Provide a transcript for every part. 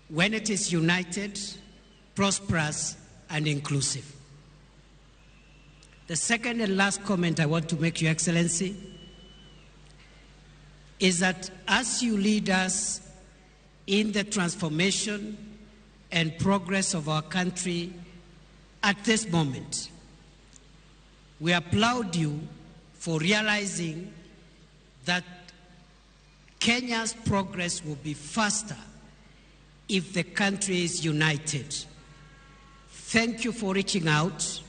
when it is united, prosperous, and inclusive. The second and last comment I want to make, Your Excellency, is that as you lead us in the transformation and progress of our country at this moment, we applaud you for realizing that Kenya's progress will be faster if the country is united. Thank you for reaching out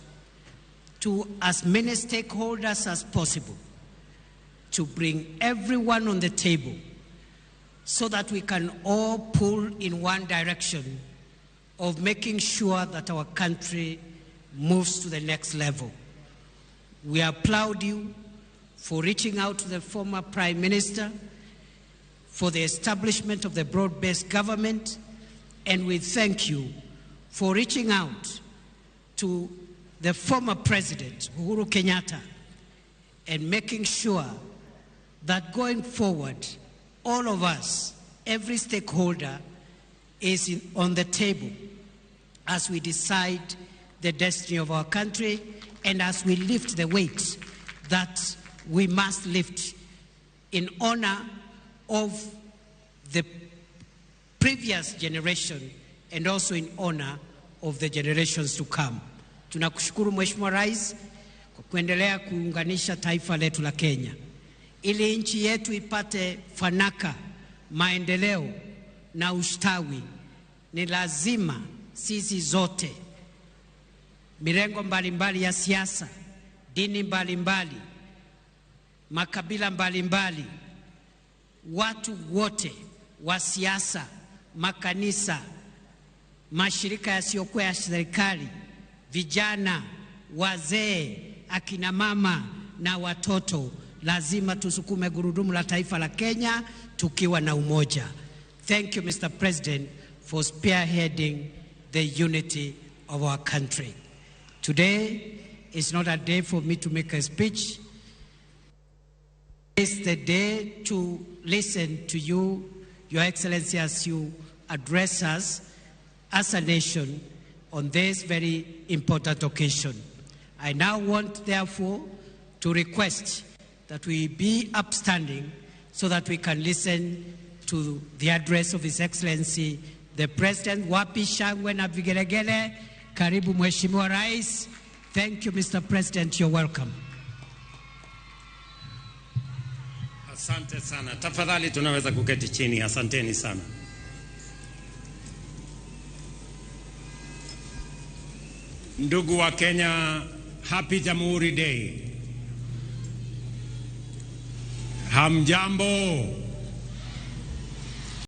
to as many stakeholders as possible to bring everyone on the table so that we can all pull in one direction of making sure that our country moves to the next level. We applaud you for reaching out to the former Prime Minister for the establishment of the broad-based government, and we thank you for reaching out to the former President, Uhuru Kenyatta, and making sure that going forward, all of us, every stakeholder, is on the table as we decide the destiny of our country and as we lift the weight that we must lift in honor of the previous generation and also in honor of the generations to come. Tunakushukuru Mheshimiwa Rais kwa kuendelea kuunganisha taifa letu la Kenya ili nchi yetu ipate fanaka, maendeleo na ustawi. Ni lazima sisi zote, mirengo mbalimbali ya siasa, dini mbalimbali, makabila mbalimbali, watu wote wa siasa, makanisa, mashirika yasiyokuwa ya serikali, vijana, wazee, akina mama na watoto, lazima tusukume gurudumu la taifa la Kenya tukiwa na umoja. Thank you, Mr. President, for spearheading the unity of our country. Today is not a day for me to make a speech. It's the day to listen to you, Your Excellency, as you address us as a nation on this very important occasion. I now want, therefore, to request that we be upstanding so that we can listen to the address of His Excellency, the President. Wapi shangwe na vigelegele. Karibu Mheshimiwa Rais. Thank you, Mr. President. You're welcome. Asante sana. Tafadhali tunaweza kuketi chini. Asanteni sana. Ndugu wa Kenya, Happy Jamhuri Day. Hamjambo.